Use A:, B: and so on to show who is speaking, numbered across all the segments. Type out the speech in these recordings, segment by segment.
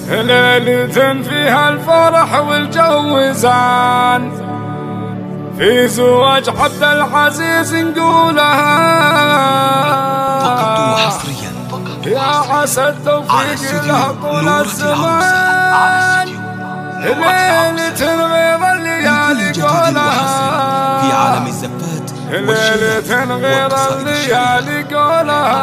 A: ليلة فيها الفرح والجو زان، في زواج عبد العزيز نقولها
B: فقط وحصريا
A: يا عسى التوفيق له طول الزمان. ليلة غير الليالي قولها
B: في عالم الزفات
A: ليلة غير الليالي قولها.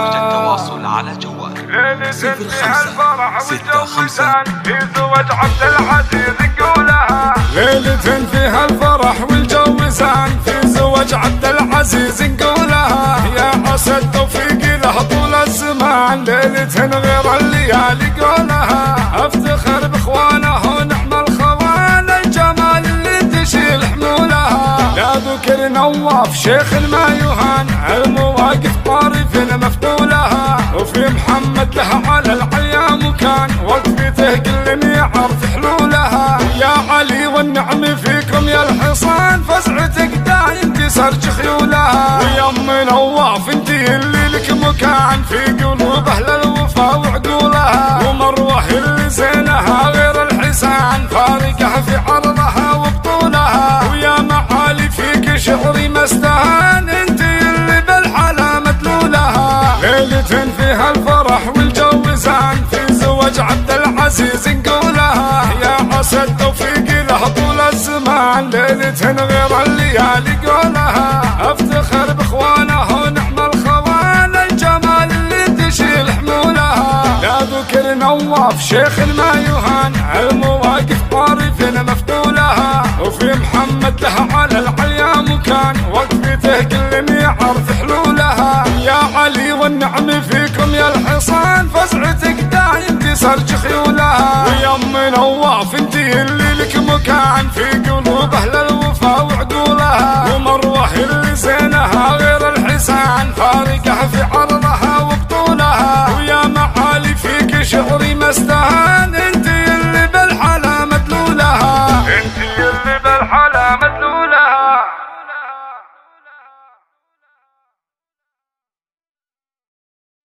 B: التواصل على جوال
A: ليلة فيها الفرح والجو زان، في زواج عبد العزيز نقولها. ليلة فيها الفرح والجو زان، في زواج عبد العزيز نقولها يا عسى التوفيق له طول الزمان. ليلة غير الليالي قولها افتخر باخوانه ونعم الخوان، الجمال اللي تشيل حمولها. لا ذكر نواف شيخ ما يهان، المواقف طارف مفتولها. وفي محمد له على العليا مكان، وقفته كل يعرف حلولها. يا علي والنعم فيكم يا الحصان، فزعتك دايم تسرج خيولها. ويا ام نواف انتي اللي لك مكان في قلوب اهل الوفا وعقولها. ومروه اللي زينها غير الحسان، فارقه في عرضها وبطولها. ويا معالي فيك شعري ما استهان، انتي اللي بالحلا مدلولها. ليلة فيها الفرح والجو زان، في زواج عبد العزيز نقولها يا عسى التوفيق له طول الزمان. ليلة غير الليالي قولها افتخر باخوانه ونعم الخوان، الجمال اللي تشيل حمولها. لا ذكر نواف شيخ ما يهان، المواقف طارف مفتولها. وفي محمد له على العليا مكان، وقفته كل يعرف حلولها. يا علي والنعم فيكم يا الحصان، فزعتك دايم تسرج خيولها. ويا ام نواف انتي اللي لك مكان في قلوب اهل الوفا وعقولها. ومروه اللي زينها غير الحسان، فارقه في